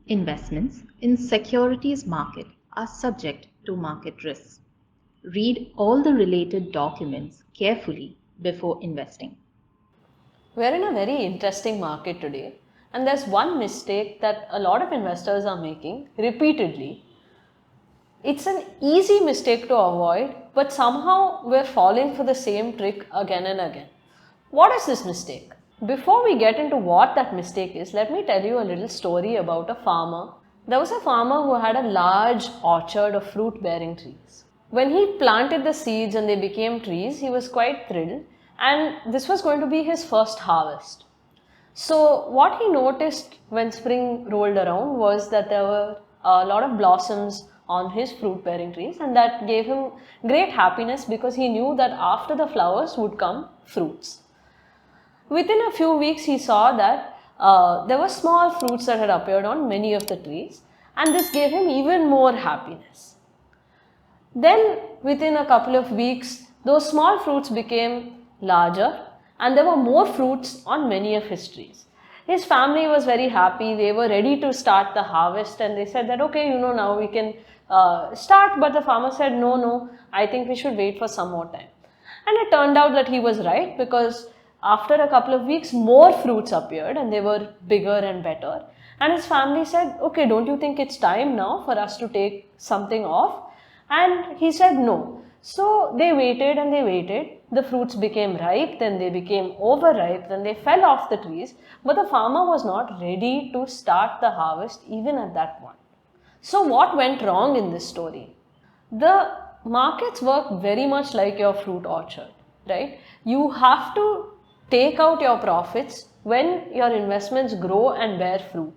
Investments in securities market are subject to market risks. Read all the related documents carefully before investing. We're in a very interesting market today, and there's one mistake that a lot of investors are making repeatedly. It's an easy mistake to avoid, but somehow we're falling for the same trick again and again. What is this mistake? Before we get into what that mistake is, let me tell you a little story about a farmer. There was a farmer who had a large orchard of fruit bearing trees. When he planted the seeds and they became trees, he was quite thrilled, and this was going to be his first harvest. So, what he noticed when spring rolled around was that there were a lot of blossoms on his fruit bearing trees, and that gave him great happiness because he knew that after the flowers would come fruits. Within a few weeks, he saw that there were small fruits that had appeared on many of the trees, and this gave him even more happiness. Then, within a couple of weeks, those small fruits became larger, and there were more fruits on many of his trees. His family was very happy. They were ready to start the harvest, and they said that, okay, now we can start. But the farmer said, no, I think we should wait for some more time. And it turned out that he was right, because after a couple of weeks, more fruits appeared and they were bigger and better. And his family said, okay, don't you think it's time now for us to take something off? And he said no. So they waited and they waited. The fruits became ripe, then they became overripe, then they fell off the trees. But the farmer was not ready to start the harvest even at that point. So what went wrong in this story? The markets work very much like your fruit orchard, right? You have to take out your profits when your investments grow and bear fruit.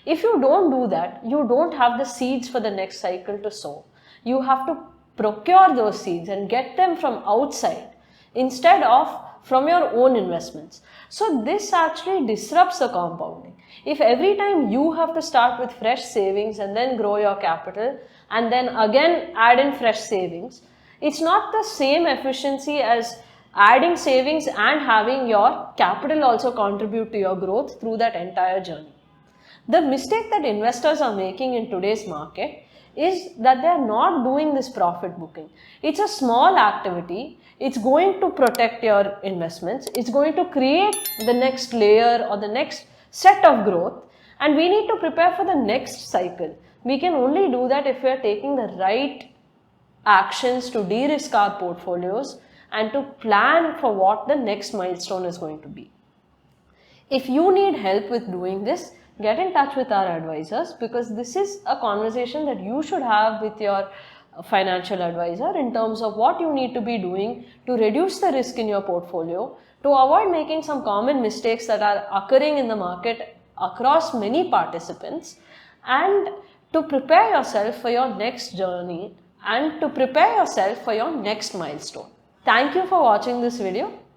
If you don't do that, you don't have the seeds for the next cycle to sow. You have to procure those seeds and get them from outside instead of from your own investments. So this actually disrupts the compounding. If every time you have to start with fresh savings and then grow your capital and then again add in fresh savings, it's not the same efficiency as adding savings and having your capital also contribute to your growth through that entire journey. The mistake that investors are making in today's market is that they are not doing this profit booking. It's a small activity. It's going to protect your investments. It's going to create the next layer or the next set of growth. And we need to prepare for the next cycle. We can only do that if we are taking the right actions to de-risk our portfolios and to plan for what the next milestone is going to be. If you need help with doing this, get in touch with our advisors, because this is a conversation that you should have with your financial advisor in terms of what you need to be doing to reduce the risk in your portfolio, to avoid making some common mistakes that are occurring in the market across many participants, and to prepare yourself for your next journey and to prepare yourself for your next milestone. Thank you for watching this video.